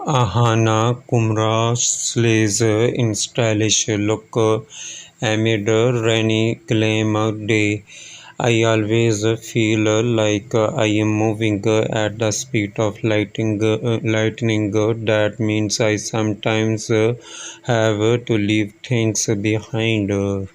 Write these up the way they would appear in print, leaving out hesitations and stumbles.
Aahana Kumra slays in stylish look amid a rainy glam day. I always feel like I am moving at the speed of lightning. That means I sometimes have to leave things behind.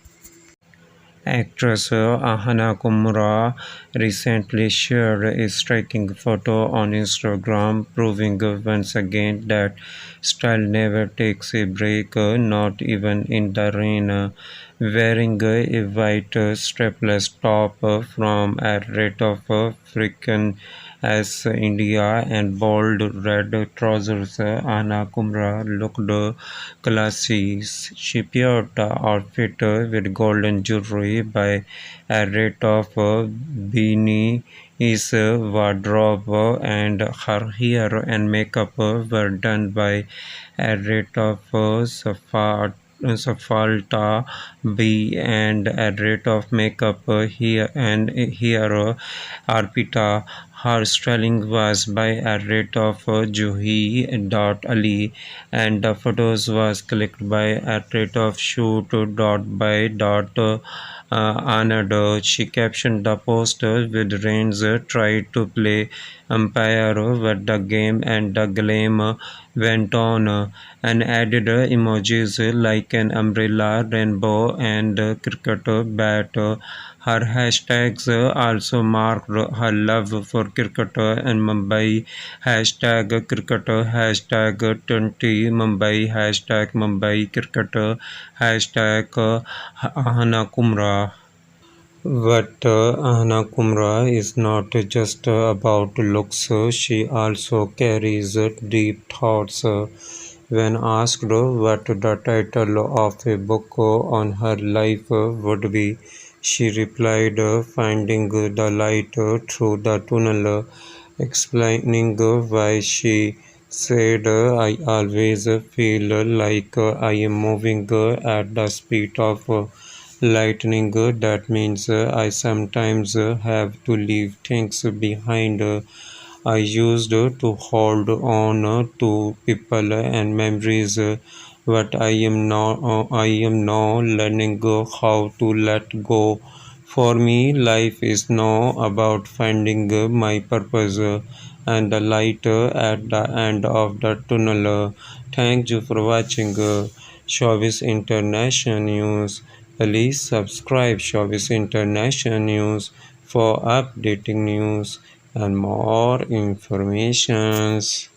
Actress Aahana Kumra recently shared a striking photo on Instagram, proving once again that style never takes a break, not even in the rain. Wearing a white strapless top from a rate of freaking as India and bold red trousers, Aahana Kumra looked classy. She paired the outfit with golden jewelry by a rate of beanie is wardrobe and her hair and makeup were done by a rate of Safalta B and a rate of makeup here Arpita. Her styling was by a rate of Juhi dot Ali and the photos was clicked by a rate of shoot dot by dot honored. She captioned the post with rains tried to play umpire with the game and the glam went on and added emojis like an umbrella, rainbow and cricket bat. Her hashtags also marked her love for cricket and Mumbai hashtag cricket hashtag 20 Mumbai hashtag Mumbai cricket hashtag Aahana Kumra. But Aahana Kumra is not just about looks, she also carries deep thoughts. When asked what the title of a book on her life would be, she replied, Finding the light through the tunnel, explaining why she said, I always feel like I am moving at the speed of lightning. That means I sometimes have to leave things behind. I used to hold on to people and memories, but I am now learning how to let go. For me, life is now about finding my purpose and the light at the end of the tunnel. Thank you for watching Showbiz International News. Please subscribe Showbiz International News for updating news and more informations.